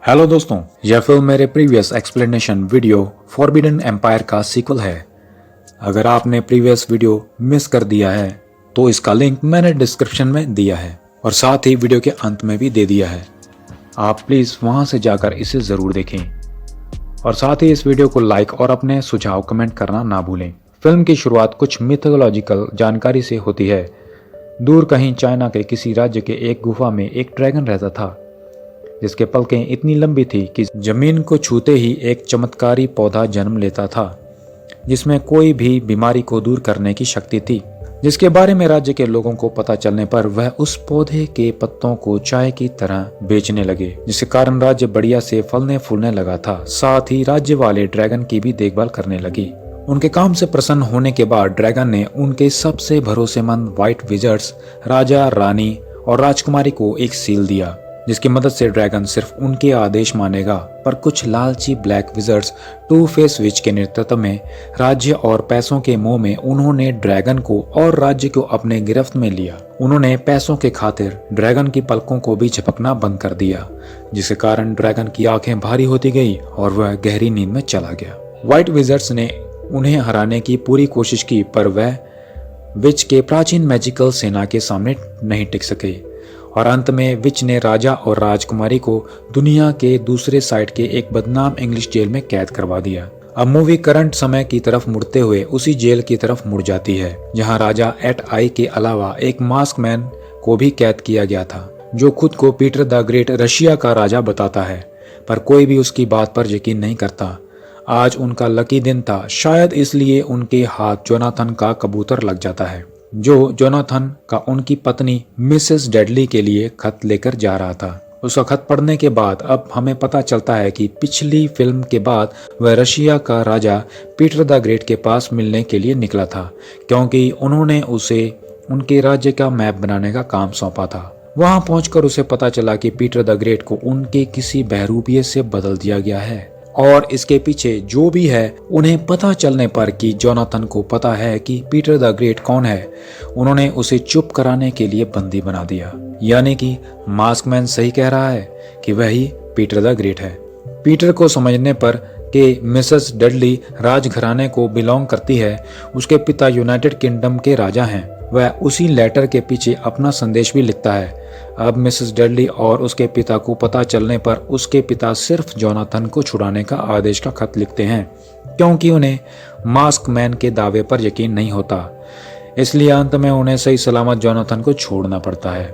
Hello दोस्तों, यह फिल्म मेरे previous explanation video Forbidden Empire का सीक्वल है। अगर आपने प्रीवियस वीडियो मिस कर दिया है तो इसका लिंक मैंने डिस्क्रिप्शन में दिया है और साथ ही वीडियो के अंत में भी दे दिया है। आप प्लीज़ वहां से जाकर इसे ज़रूर देखें और साथ ही इस वीडियो को लाइक और अपने सुझाव कमेंट करना ना भूलें। फिल्म की शुरुआत कुछ मिथोलॉजिकल जानकारी से होती है। दूर कहीं चाइना के किसी राज्य के एक गुफा में एक ड्रैगन रहता था जिसके पलकें इतनी लंबी थी कि जमीन को छूते ही एक चमत्कारी पौधा जन्म लेता था जिसमें कोई भी बीमारी को दूर करने की शक्ति थी, जिसके बारे में राज्य के लोगों को पता चलने पर वह उस पौधे के पत्तों को चाय की तरह बेचने लगे, जिसके कारण राज्य बढ़िया से फलने फूलने लगा था। साथ ही राज्य वाले ड्रैगन की भी देखभाल करने लगे। उनके काम से प्रसन्न होने के बाद ड्रैगन ने उनके सबसे भरोसेमंद व्हाइट विजर्ड्स राजा, रानी और राजकुमारी को एक सील दिया जिसकी मदद से ड्रैगन सिर्फ उनके आदेश मानेगा। पर कुछ लालची black wizards two face witch के नेतृत्व में राज्य और पैसों के मोह में उन्होंने ड्रैगन को और राज्य को अपने गिरफ्त में लिया। उन्होंने पैसों के खातिर ड्रैगन की पलकों को भी झपकना बंद कर दिया, जिसके कारण ड्रैगन की आंखें भारी होती गई और वह गहरी नींद में चला गया। व्हाइट विजर्ड्स ने उन्हें हराने की पूरी कोशिश की पर वह विच के प्राचीन मैजिकल सेना के सामने नहीं टिक सके और अंत में विच ने राजा और राजकुमारी को दुनिया के दूसरे साइड के एक बदनाम इंग्लिश जेल में कैद करवा दिया। अब मूवी करंट समय की तरफ मुड़ते हुए उसी जेल की तरफ मुड़ जाती है जहां राजा एट आई के अलावा एक मास्क मैन को भी कैद किया गया था जो खुद को पीटर द ग्रेट रशिया का राजा बताता है, पर कोई भी उसकी बात पर यकीन नहीं करता। आज उनका लकी दिन था, शायद इसलिए उनके हाथ जोनाथन का कबूतर लग जाता है जो जोनाथन का उनकी पत्नी मिसेस डेडली के लिए खत लेकर जा रहा था। उसका खत पढ़ने के बाद अब हमें पता चलता है कि पिछली फिल्म के बाद वह रशिया का राजा पीटर द ग्रेट के पास मिलने के लिए निकला था क्योंकि उन्होंने उसे उनके राज्य का मैप बनाने का काम सौंपा था। वहां पहुंचकर उसे पता चला कि पीटर द ग्रेट को उनके किसी बहरूपिये से बदल दिया गया है और इसके पीछे जो भी है उन्हें पता चलने पर कि जोनाथन को पता है कि पीटर द ग्रेट कौन है, उन्होंने उसे चुप कराने के लिए बंदी बना दिया। यानी कि मास्कमैन सही कह रहा है कि वही पीटर द ग्रेट है। पीटर को समझने पर कि मिसेस डडली राजघराने को बिलोंग करती है, उसके पिता यूनाइटेड किंगडम के राजा हैं, वह उसी लेटर के पीछे अपना संदेश भी लिखता है। अब मिसेस डडली और उसके पिता को पता चलने पर उसके पिता सिर्फ जोनाथन को छुड़ाने का आदेश का खत लिखते हैं क्योंकि उन्हें मास्क मैन के दावे पर यकीन नहीं होता, इसलिए अंत में उन्हें सही सलामत जोनाथन को छोड़ना पड़ता है।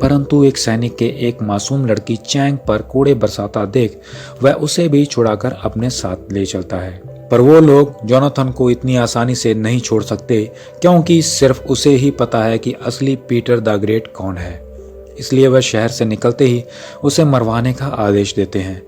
परंतु एक सैनिक के एक मासूम लड़की चैंग पर कोड़े बरसाता देख वह उसे भी छुड़ाकर अपने साथ ले चलता है, पर वो लोग जोनाथन को इतनी आसानी से नहीं छोड़ सकते क्योंकि सिर्फ उसे ही पता है कि असली पीटर द ग्रेट कौन है। इसलिए वह शहर से निकलते ही उसे मरवाने का आदेश देते हैं।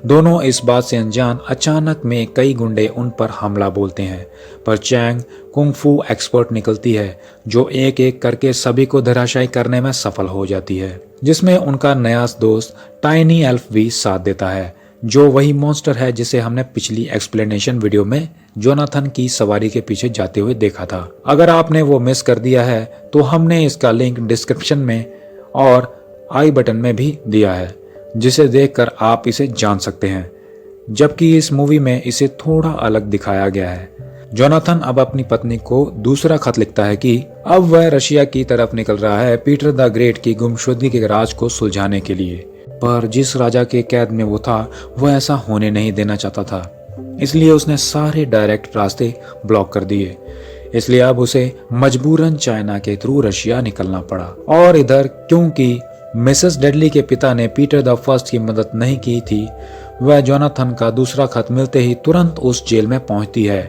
दोनों इस बात से अनजान अचानक में कई गुंडे उन पर हमला बोलते हैं, पर चैंग कुंग-फू एक्सपर्ट निकलती है जो एक एक करके सभी को धराशायी करने में सफल हो जाती है, जिसमें उनका नया दोस्त टाइनी एल्फ भी साथ देता है जो वही मॉन्स्टर है जिसे हमने पिछली एक्सप्लेनेशन वीडियो में जोनाथन की सवारी के पीछे जाते हुए देखा था। अगर आपने वो मिस कर दिया है तो हमने इसका लिंक डिस्क्रिप्शन में और आई बटन में भी दिया है जिसे देखकर आप इसे जान सकते हैं, जबकि इस मूवी में इसे थोड़ा अलग दिखाया गया है। जोनाथन अब अपनी पत्नी को दूसरा खत लिखता है कि अब वह रशिया की तरफ निकल रहा है पीटर द ग्रेट की गुमशुदगी के राज को सुलझाने के लिए, पर जिस राजा के कैद में वो था वह ऐसा होने नहीं देना चाहता था, इसलिए उसने सारे डायरेक्ट रास्ते ब्लॉक कर दिए। इसलिए अब उसे मजबूरन चाइना के थ्रू रशिया निकलना पड़ा। और इधर क्योंकि मिसेस डेडली के पिता ने पीटर द फर्स्ट की मदद नहीं की थी, वह जोनाथन का दूसरा खत मिलते ही तुरंत उस जेल में पहुंचती है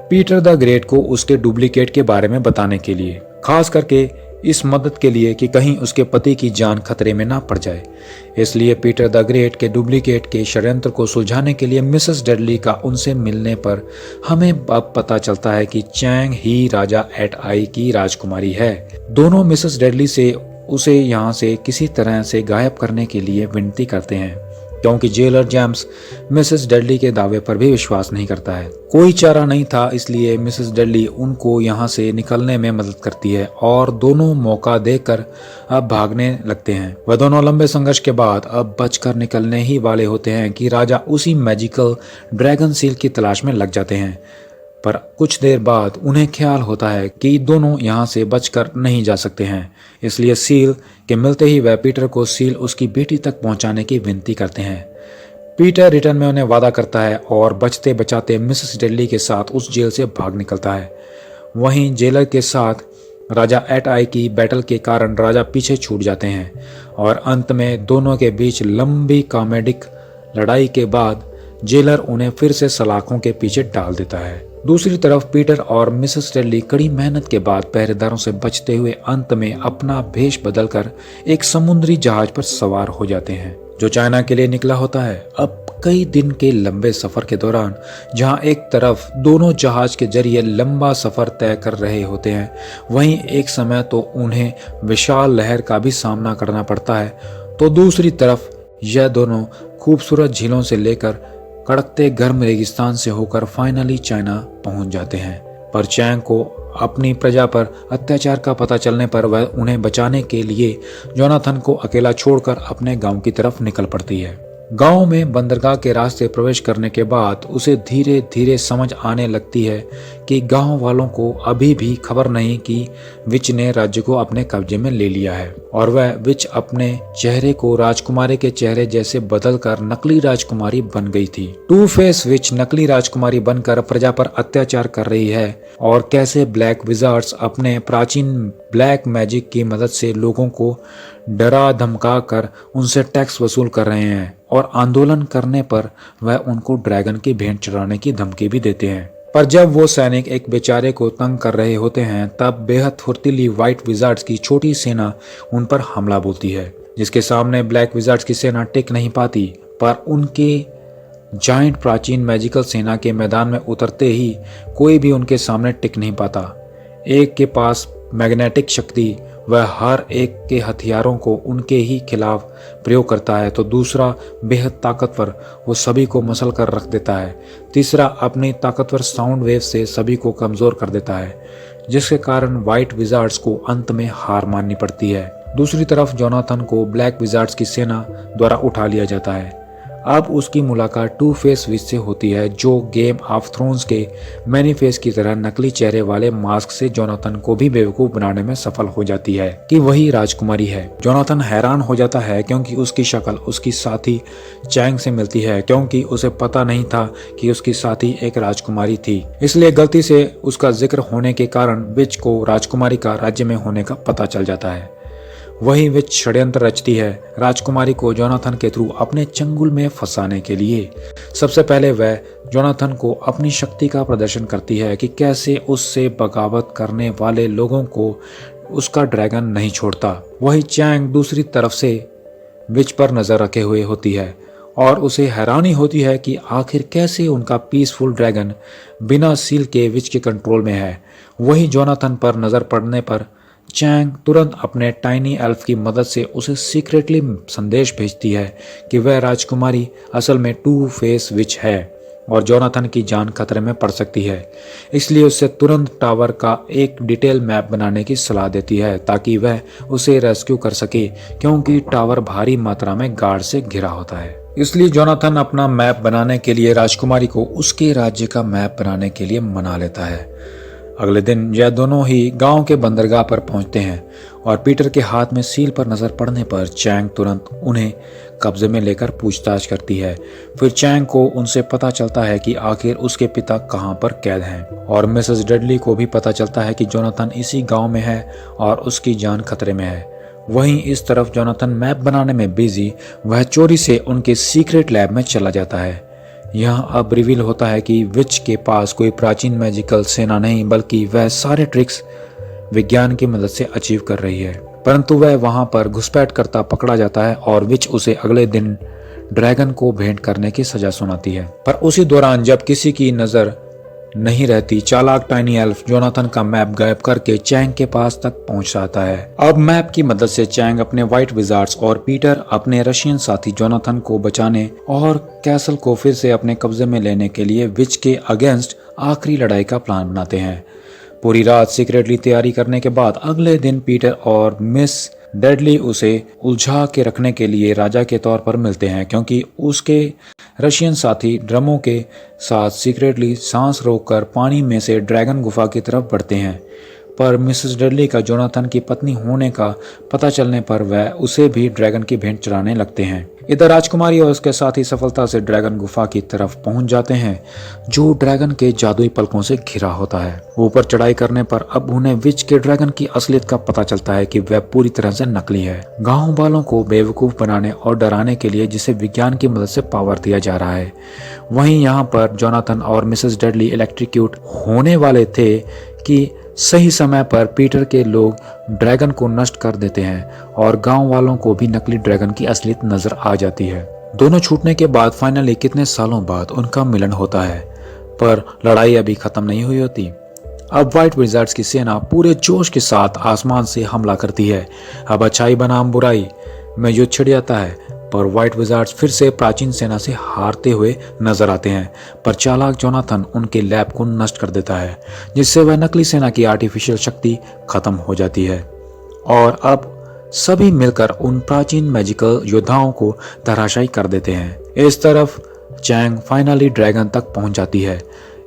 पीटर द ग्रेट को उसके डुप्लीकेट के बारे में बताने के लिए, खास करके इस मदद के लिए कि कहीं उसके पति की जान खतरे में ना पड़ जाए। इसलिए पीटर द ग्रेट के डुप्लीकेट के षड्यंत्र को सुलझाने के लिए मिसेस डेडली का उनसे मिलने पर हमें अब पता चलता है कि चैंग ही राजा एट आई की राजकुमारी है। दोनों मिसेस डेडली से उसे यहाँ से किसी तरह से गायब करने के लिए विनती करते हैं, क्योंकि जेलर जेम्स मिसेस डेडली के दावे पर भी विश्वास नहीं करता है। कोई चारा नहीं था, इसलिए मिसेस डेडली उनको यहाँ से निकलने में मदद करती है और दोनों मौका देकर अब भागने लगते हैं। वह दोनों लंबे संघर्ष के बाद अब बचकर निकलने ही वाले होते हैं कि राजा उसी मैजिकल ड्रैगन सील की तलाश में लग जाते हैं। पर कुछ देर बाद उन्हें ख्याल होता है कि दोनों यहाँ से बचकर नहीं जा सकते हैं, इसलिए सील के मिलते ही वह पीटर को सील उसकी बेटी तक पहुंचाने की विनती करते हैं। पीटर रिटर्न में उन्हें वादा करता है और बचते बचाते मिसेस डेडली के साथ उस जेल से भाग निकलता है। वहीं जेलर के साथ राजा एट आई की बैटल के कारण राजा पीछे छूट जाते हैं और अंत में दोनों के बीच लंबी कॉमेडिक लड़ाई के बाद जेलर उन्हें फिर से सलाखों के पीछे डाल देता है। दूसरी तरफ पीटर और मिसेस डेडली कड़ी मेहनत के बाद पहरेदारों से बचते हुए अंत में अपना भेष बदलकर एक समुद्री जहाज पर सवार हो जाते हैं जो चाइना के लिए निकला होता है। अब कई दिन के लंबे सफर के दौरान जहां एक तरफ दोनों जहाज के जरिए लंबा सफर तय कर रहे होते हैं, वहीं एक समय तो उन्हें विशाल लहर का भी सामना करना पड़ता है, तो दूसरी तरफ यह दोनों खूबसूरत झीलों से लेकर कड़कते गर्म रेगिस्तान से होकर फाइनली चाइना पहुंच जाते हैं। पर चैंग को अपनी प्रजा पर अत्याचार का पता चलने पर वह उन्हें बचाने के लिए जोनाथन को अकेला छोड़कर अपने गांव की तरफ निकल पड़ती है। गांव में बंदरगाह के रास्ते प्रवेश करने के बाद उसे धीरे धीरे समझ आने लगती है कि गांव वालों को अभी भी खबर नहीं कि विच ने राज्य को अपने कब्जे में ले लिया है और वह विच अपने चेहरे को राजकुमारी के चेहरे जैसे बदलकर नकली राजकुमारी बन गई थी। टू फेस विच नकली राजकुमारी बनकर प्रजा पर अत्याचार कर रही है और कैसे ब्लैक विजार्ड्स अपने प्राचीन ब्लैक मैजिक की मदद से लोगों को डरा धमका कर उनसे टैक्स वसूल कर रहे हैं और आंदोलन करने पर वह उनको ड्रैगन की भेंट चढ़ाने की धमकी भी देते हैं। पर जब वो सैनिक एक बेचारे को तंग कर रहे होते हैं, तब बेहद फुर्तीली व्हाइट विजार्ड्स की छोटी सेना उन पर हमला बोलती है, जिसके सामने ब्लैक विजार्ड्स की सेना टिक नहीं पाती। पर उनके जायंट प्राचीन मैजिकल सेना के मैदान में उतरते ही कोई भी उनके सामने टिक नहीं पाता। एक के पास मैग्नेटिक शक्ति, वह हर एक के हथियारों को उनके ही खिलाफ प्रयोग करता है, तो दूसरा बेहद ताकतवर, वो सभी को मसल कर रख देता है। तीसरा अपनी ताकतवर साउंड वेव से सभी को कमजोर कर देता है, जिसके कारण व्हाइट विजार्ड्स को अंत में हार माननी पड़ती है। दूसरी तरफ जोनाथन को ब्लैक विजार्ड्स की सेना द्वारा उठा लिया जाता है। अब उसकी मुलाकात टू फेस विच से होती है, जो गेम ऑफ थ्रोन्स के मैनीफेस की तरह नकली चेहरे वाले मास्क से जोनाथन को भी बेवकूफ बनाने में सफल हो जाती है कि वही राजकुमारी है। जोनाथन हैरान हो जाता है क्योंकि उसकी शक्ल उसकी साथी चैंग से मिलती है, क्योंकि उसे पता नहीं था कि उसकी साथी एक राजकुमारी थी। इसलिए गलती से उसका जिक्र होने के कारण विच को राजकुमारी का राज्य में होने का पता चल जाता है। वही विच षड्यंत्र रचती है राजकुमारी को जोनाथन के थ्रू अपने चंगुल में फंसाने के लिए। सबसे पहले वह जोनाथन को अपनी शक्ति का प्रदर्शन करती है कि कैसे उससे बगावत करने वाले लोगों को उसका ड्रैगन नहीं छोड़ता। वही चैंग दूसरी तरफ से विच पर नजर रखे हुए होती है और उसे हैरानी होती है कि आखिर कैसे उनका पीसफुल ड्रैगन बिना सील के विच के कंट्रोल में है। वही जोनाथन पर नजर पड़ने पर चैंग तुरंत अपने टाइनी एल्फ की मदद से उसे सीक्रेटली संदेश भेजती है कि वह राजकुमारी असल में टू फेस विच है और जोनाथन की जान खतरे में पड़ सकती है। इसलिए उससे तुरंत टावर का एक डिटेल मैप बनाने की सलाह देती है ताकि वह उसे रेस्क्यू कर सके, क्योंकि टावर भारी मात्रा में गार्ड से घिरा होता है। इसलिए जोनाथन अपना मैप बनाने के लिए राजकुमारी को उसके राज्य का मैप बनाने के लिए मना लेता है। अगले दिन यह दोनों ही गांव के बंदरगाह पर पहुंचते हैं और पीटर के हाथ में सील पर नजर पड़ने पर चैंग तुरंत उन्हें कब्जे में लेकर पूछताछ करती है। फिर चैंग को उनसे पता चलता है कि आखिर उसके पिता कहां पर कैद हैं और मिसेस डेडली को भी पता चलता है कि जोनाथन इसी गांव में है और उसकी जान खतरे में है। वहीं इस तरफ जोनाथन मैप बनाने में बिजी, वह चोरी से उनके सीक्रेट लैब में चला जाता है। यहाँ अब रिवील होता है कि विच के पास कोई प्राचीन मैजिकल सेना नहीं, बल्कि वह सारे ट्रिक्स विज्ञान की मदद से अचीव कर रही है। परंतु वह वहां पर घुसपैठ करता पकड़ा जाता है और विच उसे अगले दिन ड्रैगन को भेंट करने की सजा सुनाती है। पर उसी दौरान जब किसी की नजर नहीं रहती, चालाक टाइनी एल्फ जोनाथन का मैप गायब करके चैंग के पास तक पहुंच जाता है। अब मैप की मदद से चैंग अपने व्हाइट विजार्ड्स और पीटर अपने रशियन साथी जोनाथन को बचाने और कैसल को फिर से अपने कब्जे में लेने के लिए विच के अगेंस्ट आखिरी लड़ाई का प्लान बनाते हैं। पूरी रात सीक्रेटली तैयारी करने के बाद अगले दिन पीटर और मिस डेडली उसे उलझा के रखने के लिए राजा के तौर पर मिलते हैं, क्योंकि उसके रशियन साथी ड्रमों के साथ सीक्रेटली सांस रोककर पानी में से ड्रैगन गुफा की तरफ बढ़ते हैं। पर मिसेस डेडली का जोनाथन की पत्नी होने का पता चलने पर वह उसे भी ड्रैगन की भेंट चढ़ाने लगते हैं। इधर राजकुमारी और उसके साथी सफलता से ड्रैगन गुफा की तरफ पहुंच जाते हैं, जो ड्रैगन के जादुई पलकों से घिरा होता है। ऊपर चढ़ाई करने पर अब उन्हें विच के ड्रैगन की असलियत का पता चलता है कि वह पूरी तरह से नकली है, गांव वालों को बेवकूफ बनाने और डराने के लिए, जिसे विज्ञान की मदद से पावर दिया जा रहा है। वहीं यहाँ पर जोनाथन और मिसेस डेडली इलेक्ट्रिक्यूट होने वाले थे कि सही समय पर पीटर के लोग ड्रैगन को नष्ट कर देते हैं और गांव वालों को भी नकली ड्रैगन की असलियत नजर आ जाती है। दोनों छूटने के बाद फाइनली कितने सालों बाद उनका मिलन होता है, पर लड़ाई अभी खत्म नहीं हुई होती। अब व्हाइट विजार्ड्स की सेना पूरे जोश के साथ आसमान से हमला करती है। अब अच्छाई बनाम बुराई में युद्ध छिड़ जाता है, पर व्हाइट विजार्ड्स फिर से प्राचीन सेना से हारते हुए नजर आते हैं। पर चालाक जोनाथन उनके लैब को नष्ट कर देता है, जिससे वह नकली सेना की आर्टिफिशियल शक्ति खत्म हो जाती है और अब सभी मिलकर उन प्राचीन मैजिकल योद्धाओं को धराशायी कर देते हैं। इस तरफ चैंग फाइनली ड्रैगन तक पहुंच जाती है।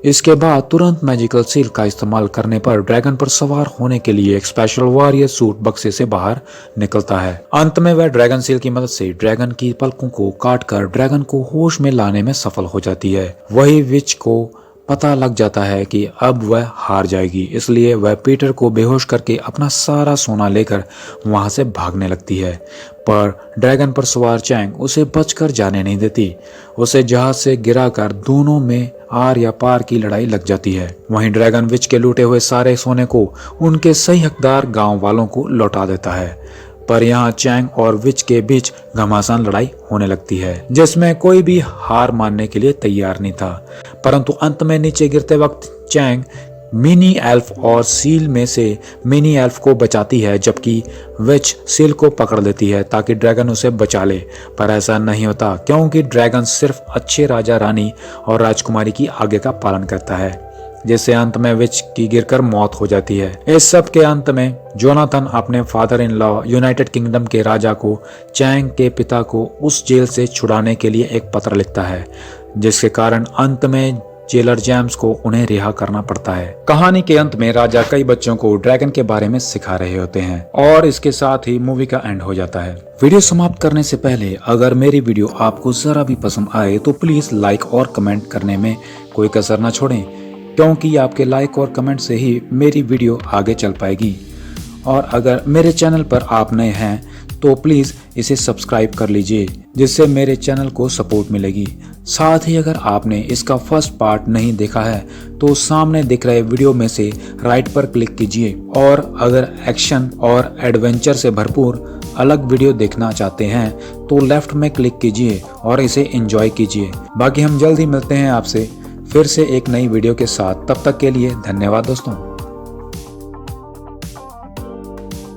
इसके बाद तुरंत मैजिकल सील का इस्तेमाल करने पर ड्रैगन पर सवार होने के लिए एक स्पेशल वॉरियर सूट बक्से से बाहर निकलता है। अंत में वह ड्रैगन सील की मदद से ड्रैगन की पलकों को काटकर ड्रैगन को होश में लाने में सफल हो जाती है। वही विच को पता लग जाता है कि अब वह हार जाएगी, इसलिए वह पीटर को बेहोश करके अपना सारा सोना लेकर वहां से भागने लगती है। पर ड्रैगन पर सवार चैंग उसे बचकर जाने नहीं देती। उसे जहाज से गिराकर दोनों में आर या पार की लड़ाई लग जाती है। वहीं ड्रैगन विच के लूटे हुए सारे सोने को उनके सही हकदार गांव वालों को लौटा देता है। पर यहाँ चैंग और विच के बीच घमासान लड़ाई होने लगती है, जिसमें कोई भी हार मानने के लिए तैयार नहीं था। परंतु अंत में नीचे गिरते वक्त चैंग मिनी एल्फ और सील में से मिनी एल्फ को बचाती है, जबकि विच सील को पकड़ लेती है ताकि ड्रैगन उसे बचा ले। पर ऐसा नहीं होता, क्योंकि ड्रैगन सिर्फ अच्छे राजा रानी और राजकुमारी की आज्ञा का पालन करता है, जिससे अंत में विच की गिरकर मौत हो जाती है। इस सब के अंत में जोनाथन अपने father in law United kingdom के राजा को चैंग के पिता को उस जेल से छुड़ाने के लिए एक पत्र लिखता है, जिसके कारण अंत में जेलर जेम्स को उन्हें रिहा करना पड़ता है। कहानी के अंत में राजा कई बच्चों को ड्रैगन के बारे में सिखा रहे होते हैं और इसके साथ ही मूवी का एंड हो जाता है। वीडियो समाप्त करने से पहले अगर मेरी वीडियो आपको जरा भी पसंद आए तो प्लीज लाइक और कमेंट करने में कोई कसर न छोड़ें, क्योंकि आपके लाइक और कमेंट से ही मेरी वीडियो आगे चल पाएगी। और अगर मेरे चैनल पर आप नए हैं तो प्लीज़ इसे सब्सक्राइब कर लीजिए, जिससे मेरे चैनल को सपोर्ट मिलेगी। साथ ही अगर आपने इसका फर्स्ट पार्ट नहीं देखा है तो सामने दिख रहे वीडियो में से राइट पर क्लिक कीजिए, और अगर एक्शन और एडवेंचर से भरपूर अलग वीडियो देखना चाहते हैं तो लेफ्ट में क्लिक कीजिए और इसे एंजॉय कीजिए। बाकी हम जल्द ही मिलते हैं आपसे फिर से एक नई वीडियो के साथ। तब तक के लिए धन्यवाद दोस्तों।